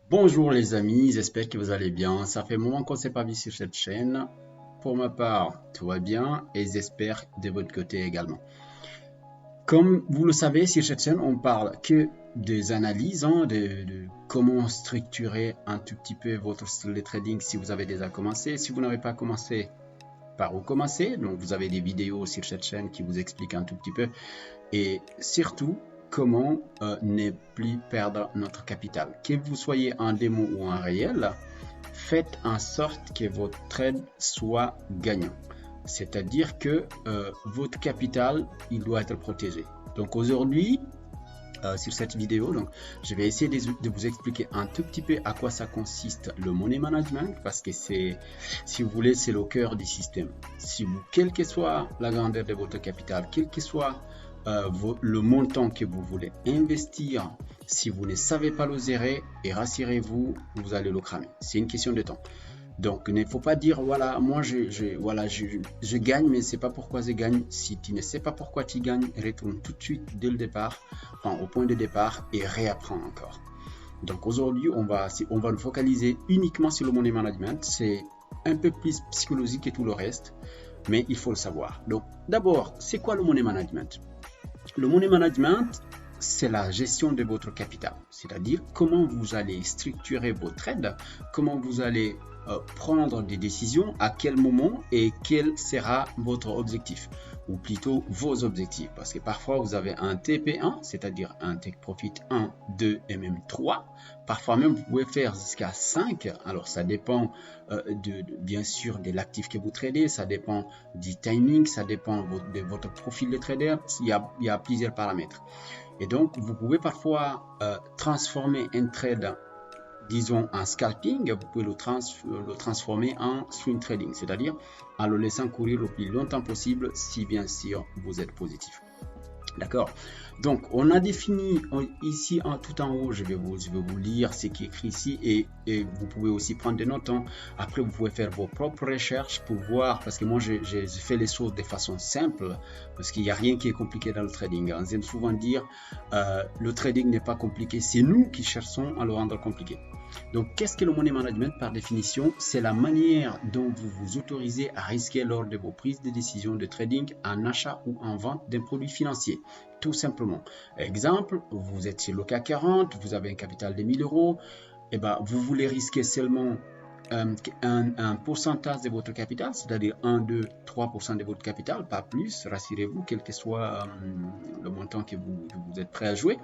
Bonjour les amis, j'espère que vous allez bien. Ça fait un moment qu'on ne s'est pas vu sur cette chaîne. Pour ma part, tout va bien et j'espère de votre côté également. Comme vous le savez, sur cette chaîne, on parle que des analyses, de comment structurer un tout petit peu votre style de trading si vous avez déjà commencé. Si vous n'avez pas commencé, par où commencer. Donc vous avez des vidéos sur cette chaîne qui vous expliquent un tout petit peu et surtout comment ne plus perdre notre capital. Que vous soyez en démo ou en réel, faites en sorte que votre trade soit gagnant. C'est-à-dire que votre capital, il doit être protégé. Donc aujourd'hui, sur cette vidéo, donc, je vais essayer de vous expliquer un tout petit peu à quoi ça consiste le money management parce que c'est, si vous voulez, c'est le cœur du système. Si vous, quelle que soit la grandeur de votre capital, quel que soit le montant que vous voulez investir, si vous ne savez pas le gérer, et rassurez-vous, vous allez le cramer. C'est une question de temps. Donc, il ne faut pas dire, voilà, moi, voilà, je gagne, mais c'est pas pourquoi je gagne. Si tu ne sais pas pourquoi tu gagnes, retourne tout de suite dès le départ, enfin, au point de départ et réapprends encore. Donc, aujourd'hui, on va nous focaliser uniquement sur le money management. C'est un peu plus psychologique que tout le reste, mais il faut le savoir. Donc, d'abord, c'est quoi le money management? Le money management, c'est la gestion de votre capital, c'est-à-dire comment vous allez structurer vos trades, comment vous allez prendre des décisions, à quel moment et quel sera votre objectif, ou plutôt vos objectifs, parce que parfois vous avez un TP1, c'est-à-dire un Take Profit 1, 2 et même 3, parfois même vous pouvez faire jusqu'à 5, alors ça dépend bien sûr de l'actif que vous tradez, ça dépend du timing, ça dépend de votre profil de trader, il y a plusieurs paramètres. Et donc, vous pouvez parfois transformer un trade, disons, en scalping, vous pouvez le transformer en swing trading, c'est-à-dire en le laissant courir le plus longtemps possible si bien sûr vous êtes positif. D'accord. Donc, on a défini ici tout en haut, je vais vous lire ce qui est écrit ici et vous pouvez aussi prendre des notes. Après, vous pouvez faire vos propres recherches pour voir, parce que moi, j'ai fait les choses de façon simple, parce qu'il n'y a rien qui est compliqué dans le trading. On aime souvent dire, le trading n'est pas compliqué, c'est nous qui cherchons à le rendre compliqué. Donc, qu'est-ce que le money management par définition? C'est la manière dont vous vous autorisez à risquer lors de vos prises de décision de trading en achat ou en vente d'un produit financier. Tout simplement. Exemple, vous êtes chez le CAC 40, vous avez un capital de 1000 euros, et ben, vous voulez risquer seulement un pourcentage de votre capital, c'est-à-dire 1, 2, 3% de votre capital, pas plus, rassurez-vous, quel que soit le montant que vous êtes prêt à jouer.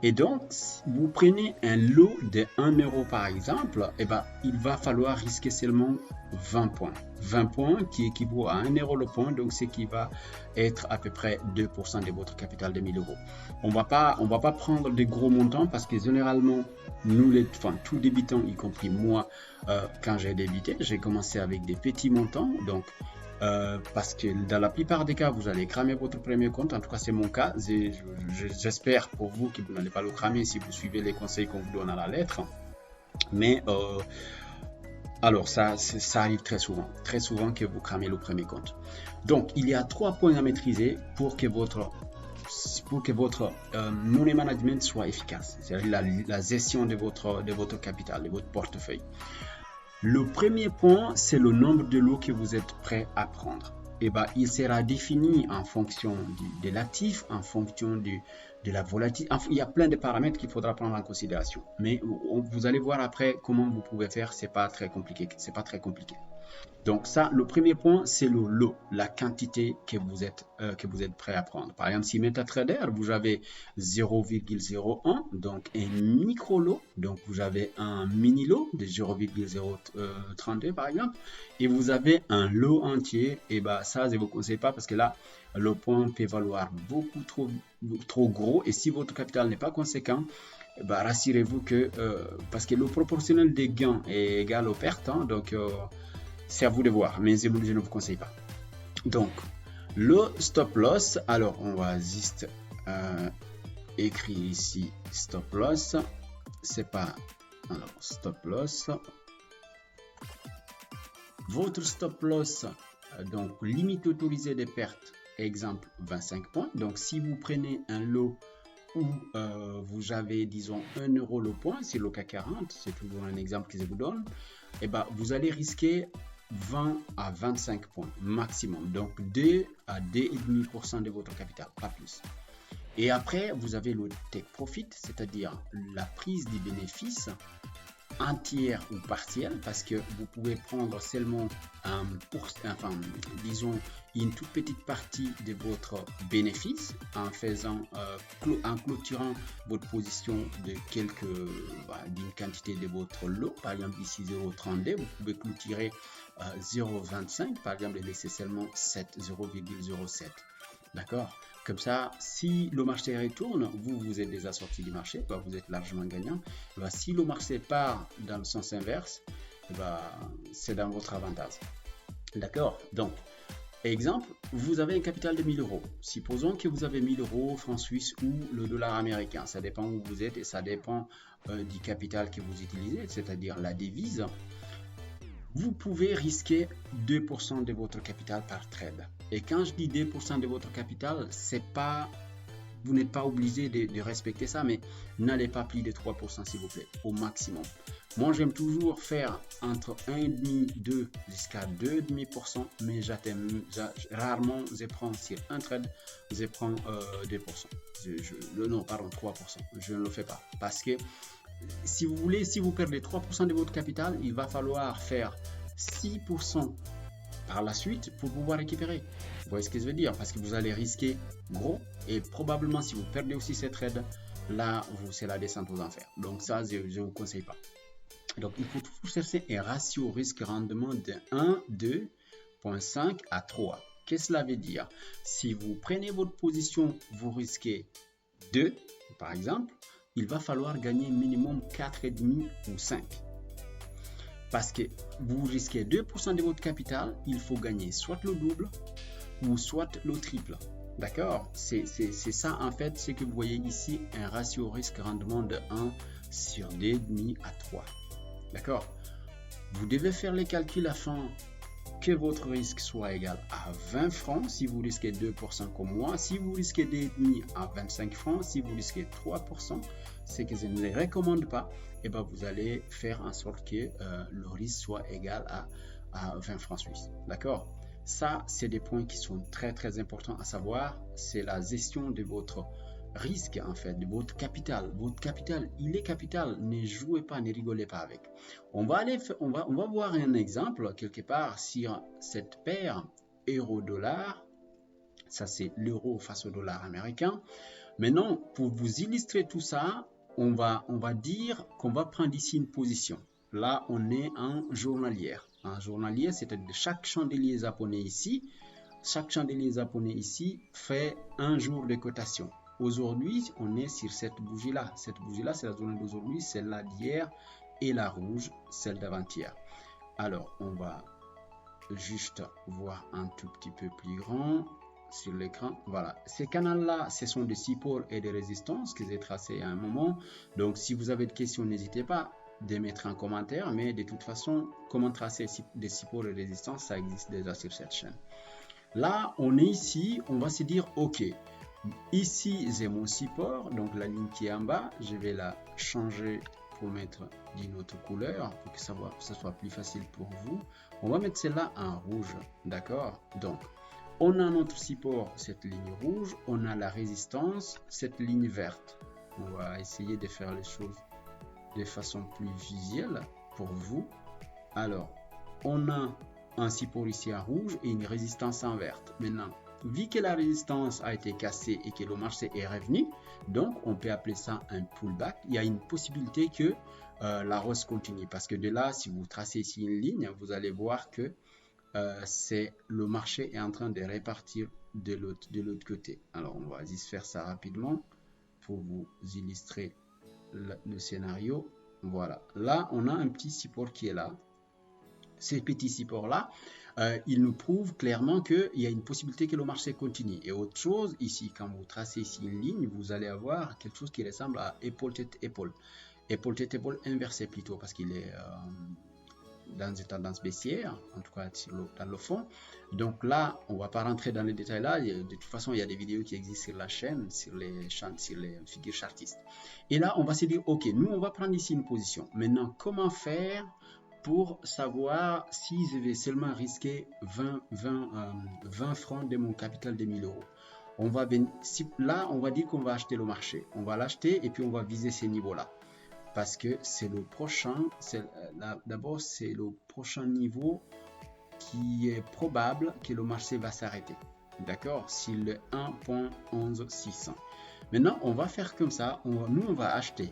Et donc, vous prenez un lot de 1 euro par exemple, et ben, il va falloir risquer seulement 20 points. 20 points qui équivaut à 1 euro le point, donc ce qui va être à peu près 2% de votre capital de 1000 euros. On va pas prendre des gros montants parce que généralement, tout débutant, y compris moi, quand j'ai débuté, j'ai commencé avec des petits montants, donc parce que dans la plupart des cas, vous allez cramer votre premier compte. En tout cas, c'est mon cas. J'espère pour vous que vous n'allez pas le cramer si vous suivez les conseils qu'on vous donne à la lettre. Mais alors, ça arrive très souvent que vous cramez le premier compte. Donc, il y a 3 points à maîtriser pour que votre money management soit efficace, c'est-à-dire la gestion de votre capital, de votre portefeuille. Le premier point, c'est le nombre de lots que vous êtes prêt à prendre. Et ben, il sera défini en fonction de l'actif, en fonction de la volatilité. Enfin, il y a plein de paramètres qu'il faudra prendre en considération. Mais vous allez voir après comment vous pouvez faire. C'est pas très compliqué. C'est pas très compliqué. Donc ça, le premier point, c'est le lot, la quantité que vous êtes prêt à prendre. Par exemple, si MetaTrader, vous avez 0,01, donc un micro lot, donc vous avez un mini lot de 0,032 par exemple, et vous avez un lot entier, et bah ça, je ne vous conseille pas parce que là, le point peut valoir beaucoup trop gros, et si votre capital n'est pas conséquent, bah, rassurez-vous que, parce que le proportionnel des gains est égal aux pertes, donc c'est à vous de voir, mais je ne vous conseille pas. Donc, le stop loss, alors on va juste écrire ici stop loss, c'est pas, alors stop loss, votre stop loss, donc limite autorisée des pertes, exemple 25 points, donc si vous prenez un lot où vous avez, disons, 1 euro le point sur le CAC 40, c'est toujours un exemple que je vous donne, et ben, vous allez risquer 20 à 25 points maximum. Donc 2 à 2,5% de votre capital, pas plus. Et après, vous avez le take profit, c'est-à-dire la prise des bénéfices entière ou partielle, parce que vous pouvez prendre seulement disons une toute petite partie de votre bénéfice en faisant en clôturant votre position de d'une quantité de votre lot. Par exemple ici 0,32, vous pouvez clôturer 0,25 par exemple et laisser seulement 0,07. D'accord? Comme ça, si le marché retourne, vous êtes déjà sorti du marché, vous êtes largement gagnant. Si le marché part dans le sens inverse, c'est dans votre avantage. D'accord? Donc, exemple, vous avez un capital de 1000 euros. Supposons que vous avez 1000 euros francs suisses ou le dollar américain. Ça dépend où vous êtes et ça dépend du capital que vous utilisez, c'est-à-dire la devise. Vous pouvez risquer 2% de votre capital par trade. Et quand je dis 2% de votre capital, vous n'êtes pas obligé de respecter ça, mais n'allez pas plus de 3% s'il vous plaît, au maximum. Moi, j'aime toujours faire entre 1,5, 2 jusqu'à 2,5%, mais rarement, je prends sur un trade, je prends 2%. Non, pardon, 3%. Je ne le fais pas parce que si vous perdez 3% de votre capital, il va falloir faire 6% par la suite pour pouvoir récupérer. Vous voyez ce que je veux dire? Parce que vous allez risquer gros et probablement si vous perdez aussi cette trade, là, c'est la descente aux enfers. Donc ça, je ne vous conseille pas. Donc il faut toujours chercher un ratio risque-rendement de 1, 2,5 à 3. Qu'est-ce que cela veut dire? Si vous prenez votre position, vous risquez 2, par exemple, il va falloir gagner minimum 4,5 ou 5. Parce que vous risquez 2% de votre capital, il faut gagner soit le double ou soit le triple. D'accord? C'est ça en fait, ce que vous voyez ici, un ratio risque-rendement de 1 sur 2,5 à 3. D'accord? Vous devez faire les calculs afin que votre risque soit égal à 20 francs si vous risquez 2% comme moi. Si vous risquez 2,5 à 25 francs, si vous risquez 3%, ce que je ne les recommande pas, et vous allez faire en sorte que le risque soit égal à 20 francs suisses. D'accord? Ça, c'est des points qui sont très très importants à savoir. C'est la gestion de votre risque en fait, de votre capital. Votre capital, il est capital. Ne jouez pas, ne rigolez pas avec. On va voir un exemple quelque part sur cette paire euro-dollar. Ça, c'est l'euro face au dollar américain. Maintenant, pour vous illustrer tout ça, on va dire qu'on va prendre ici une position. Là, on est en journalière. En journalier, c'est-à-dire chaque chandelier japonais ici, fait un jour de cotation. Aujourd'hui, on est sur cette bougie-là. Cette bougie-là, c'est la journée d'aujourd'hui, celle-là d'hier et la rouge, celle d'avant-hier. Alors, on va juste voir un tout petit peu plus grand sur l'écran. Voilà, ces canaux-là, ce sont des supports et des résistances que j'ai tracés à un moment. Donc, si vous avez des questions, n'hésitez pas de mettre en commentaire. Mais de toute façon, comment tracer des supports et des résistances, ça existe déjà sur cette chaîne. Là, on est ici, on va se dire, ok, ici, j'ai mon support, donc la ligne qui est en bas, je vais la changer pour mettre d'une autre couleur, pour que ça soit plus facile pour vous. On va mettre celle-là en rouge, d'accord? Donc, on a notre support, cette ligne rouge, on a la résistance, cette ligne verte. On va essayer de faire les choses de façon plus visuelle pour vous. Alors, on a un support ici en rouge et une résistance en verte. Maintenant, vu que la résistance a été cassée et que le marché est revenu, donc on peut appeler ça un pullback. Il y a une possibilité que la hausse continue parce que de là, si vous tracez ici une ligne, vous allez voir que le marché est en train de répartir de l'autre côté. Alors, on va juste faire ça rapidement pour vous illustrer le scénario. Voilà, là, on a un petit support qui est là. Ces petits supports-là, ils nous prouvent clairement qu'il y a une possibilité que le marché continue. Et autre chose, ici, quand vous tracez ici une ligne, vous allez avoir quelque chose qui ressemble à épaule-tête-épaule. Épaule-tête-épaule inversé plutôt, parce qu'il est dans une tendance baissière, en tout cas dans le fond. Donc là, on ne va pas rentrer dans les détails là. De toute façon, il y a des vidéos qui existent sur la chaîne, sur les figures chartistes. Et là, on va se dire, ok, nous, on va prendre ici une position. Maintenant, comment faire pour savoir si je vais seulement risquer 20 francs de mon capital de 1000 euros? Là, on va dire qu'on va acheter le marché. On va l'acheter et puis on va viser ces niveaux-là. Parce que c'est le prochain, d'abord c'est le prochain niveau qui est probable que le marché va s'arrêter. D'accord? C'est le 1.11600. Maintenant, on va faire comme ça. Nous, on va acheter.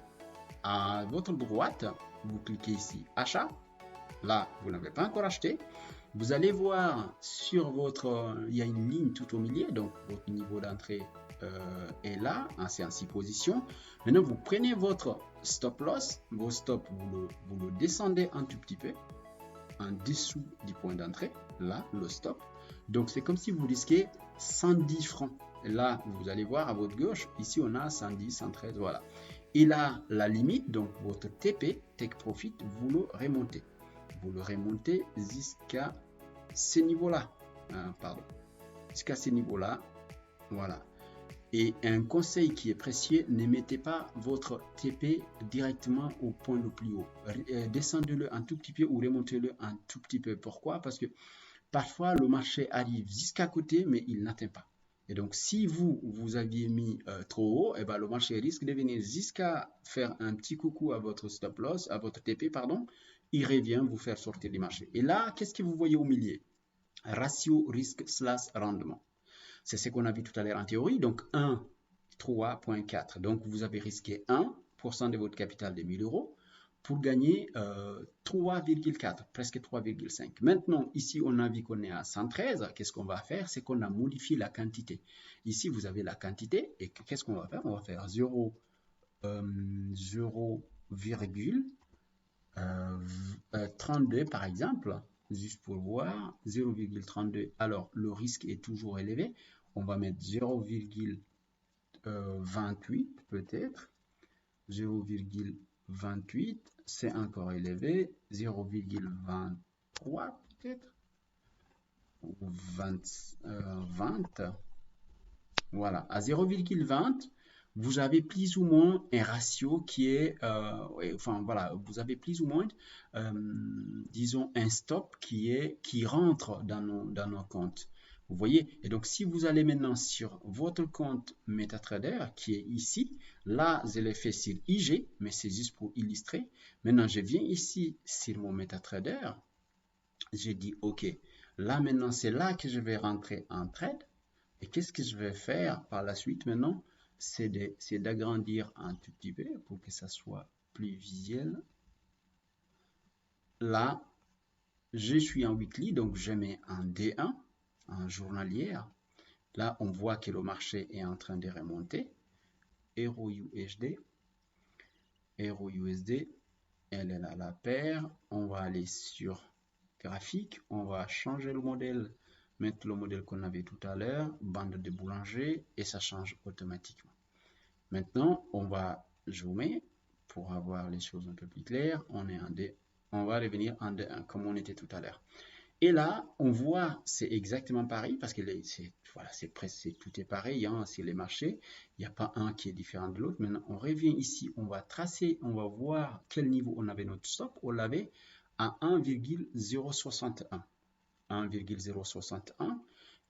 À votre droite, vous cliquez ici, achat. Là, vous n'avez pas encore acheté. Vous allez voir sur il y a une ligne tout au milieu, donc votre niveau d'entrée est là, hein, c'est en 6 positions. Maintenant, vous prenez votre stop loss, vos stops, vous le descendez un tout petit peu, en dessous du point d'entrée, là, le stop. Donc, c'est comme si vous risquez 110 francs. Et là, vous allez voir à votre gauche, ici, on a 110, 113, voilà. Et là, la limite, donc votre TP, Take Profit, vous le remontez. Vous le remontez jusqu'à ces niveaux-là. Pardon. Jusqu'à ces niveaux-là. Voilà. Et un conseil qui est précieux, ne mettez pas votre TP directement au point le plus haut. Descendez-le un tout petit peu ou remontez-le un tout petit peu. Pourquoi? Parce que parfois, le marché arrive jusqu'à côté, mais il n'atteint pas. Et donc, si vous aviez mis trop haut, et ben, le marché risque de venir jusqu'à faire un petit coucou à votre stop loss, à votre TP, pardon. Il revient vous faire sortir du marché. Et là, qu'est-ce que vous voyez au milieu? Ratio risque/rendement. C'est ce qu'on a vu tout à l'heure en théorie. Donc, 1, 3.4. Donc, vous avez risqué 1% de votre capital de 1000 euros pour gagner 3,4, presque 3,5. Maintenant, ici, on a vu qu'on est à 113. Qu'est-ce qu'on va faire? C'est qu'on a modifié la quantité. Ici, vous avez la quantité. Et qu'est-ce qu'on va faire? On va faire 0,32 par exemple, juste pour voir, 0,32. Alors, le risque est toujours élevé. On va mettre 0,28 peut-être. 0,28, c'est encore élevé. 0,23 peut-être. Ou 20. Voilà, à 0,20. Vous avez plus ou moins un ratio qui est, enfin voilà, vous avez plus ou moins, disons, un stop qui rentre dans nos comptes. Vous voyez? Et donc, si vous allez maintenant sur votre compte MetaTrader, qui est ici, là, je l'ai fait sur IG, mais c'est juste pour illustrer. Maintenant, je viens ici sur mon MetaTrader. J'ai dit, OK, là maintenant, c'est là que je vais rentrer en trade. Et qu'est-ce que je vais faire par la suite maintenant? C'est d'agrandir un tout petit peu pour que ça soit plus visuel. Là, je suis en weekly, donc je mets un D1, en journalière. Là, on voit que le marché est en train de remonter. EURUSD, elle est là la paire. On va aller sur graphique, on va changer le modèle, mettre le modèle qu'on avait tout à l'heure, bande de boulanger, et ça change automatiquement. Maintenant, on va zoomer pour avoir les choses un peu plus claires. On va revenir en D1 comme on était tout à l'heure. Et là, on voit, c'est exactement pareil parce que voilà, tout est pareil hein, sur les marchés. Il n'y a pas un qui est différent de l'autre. Maintenant, on revient ici, on va tracer, on va voir quel niveau on avait notre stop. On l'avait à 1,061. 1,061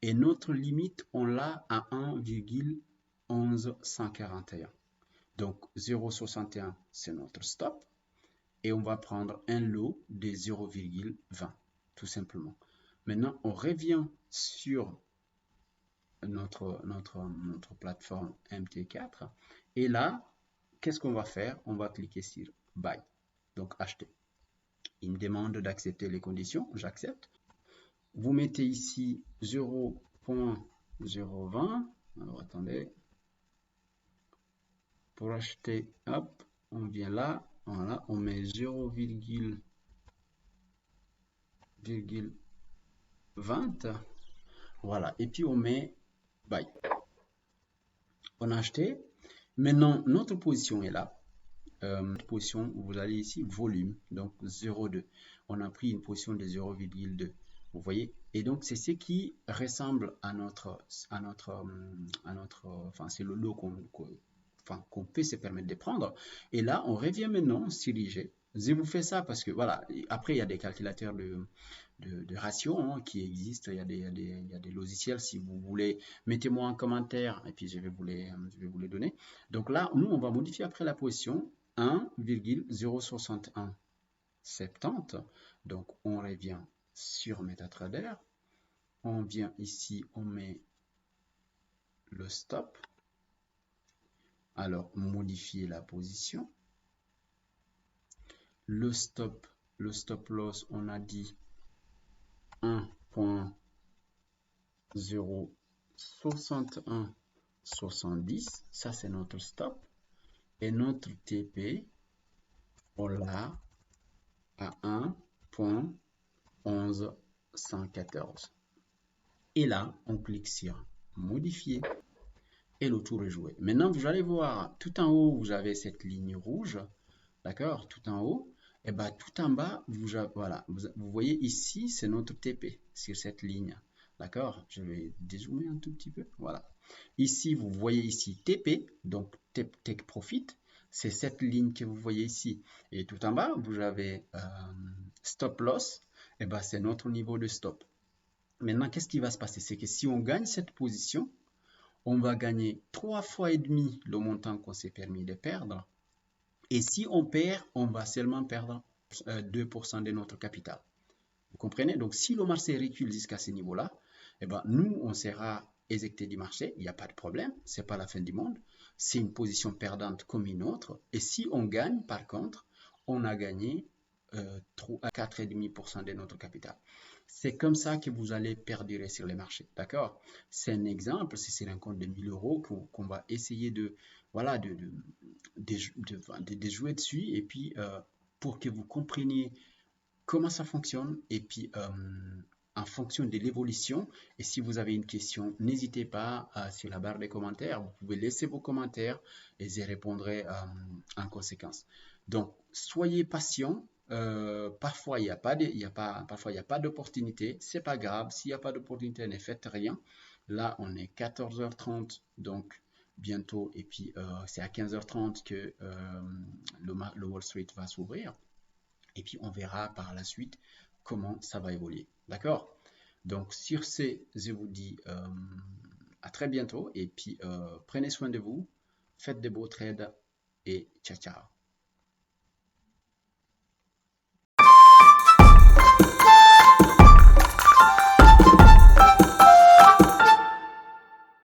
et notre limite, on l'a à 1,1141. Donc 0,61 c'est notre stop et on va prendre un lot de 0,20 tout simplement. Maintenant, on revient sur notre plateforme MT4 et là, qu'est-ce qu'on va faire? On va cliquer sur Buy, donc acheter. Il me demande d'accepter les conditions, j'accepte. Vous mettez ici 0.020. Alors attendez. Pour acheter, hop, on vient là. Voilà, on met 0,20. Voilà, et puis on met buy. On a acheté. Maintenant, notre position est là. position où vous allez ici, volume, donc 0,2. On a pris une position de 0,2. Vous voyez? Et donc, c'est ce qui ressemble à enfin, c'est le lot qu'on peut se permettre de prendre. Et là, on revient maintenant sur IG. Je vous fais ça parce que, voilà, après, il y a des calculateurs de ratio qui existent. Il y a des logiciels. Si vous voulez, mettez-moi en commentaire et puis je vais vous les donner. Donc là, nous, on va modifier après la position 1,06170. Donc, on revient sur MetaTrader. On vient ici, on met le stop. Alors, modifier la position. Le stop loss, on a dit 1.06170. Ça, c'est notre stop. Et notre TP, on l'a à 1.1114. Et là, on clique sur modifier et le tour est joué. Maintenant, vous allez voir tout en haut, vous avez cette ligne rouge, d'accord, tout en haut. Et bien, tout en bas, voilà, vous voyez ici, c'est notre TP sur cette ligne, d'accord. Je vais dézoomer un tout petit peu, voilà. Ici, vous voyez ici TP, donc Take Profit. C'est cette ligne que vous voyez ici. Et tout en bas, vous avez Stop Loss. Et ben, c'est notre niveau de stop. Maintenant, qu'est-ce qui va se passer? C'est que si on gagne cette position, on va gagner 3 fois et demi le montant qu'on s'est permis de perdre. Et si on perd, on va seulement perdre 2% de notre capital. Vous comprenez? Donc, si le marché recule jusqu'à ce niveau-là, eh ben, nous, on sera éjecté du marché. Il n'y a pas de problème. Ce n'est pas la fin du monde. C'est une position perdante comme une autre. Et si on gagne, par contre, on a gagné 4,5% de notre capital. C'est comme ça que vous allez perdurer sur les marchés. D'accord? C'est un exemple. Si c'est un compte de 1000 euros qu'on va essayer de jouer dessus. Et puis, pour que vous compreniez comment ça fonctionne et puis en fonction de l'évolution. Et si vous avez une question, n'hésitez pas sur la barre des commentaires. Vous pouvez laisser vos commentaires et j'y répondrai en conséquence. Donc, soyez patient. Parfois, il n'y a pas d'opportunité. C'est pas grave. S'il n'y a pas d'opportunité, ne faites rien. Là, on est 14h30, donc bientôt. Et puis, c'est à 15h30 que le Wall Street va s'ouvrir. Et puis, on verra par la suite comment ça va évoluer. D'accord? Donc, sur ce, je vous dis à très bientôt. Et puis, prenez soin de vous. Faites de beaux trades et ciao, ciao.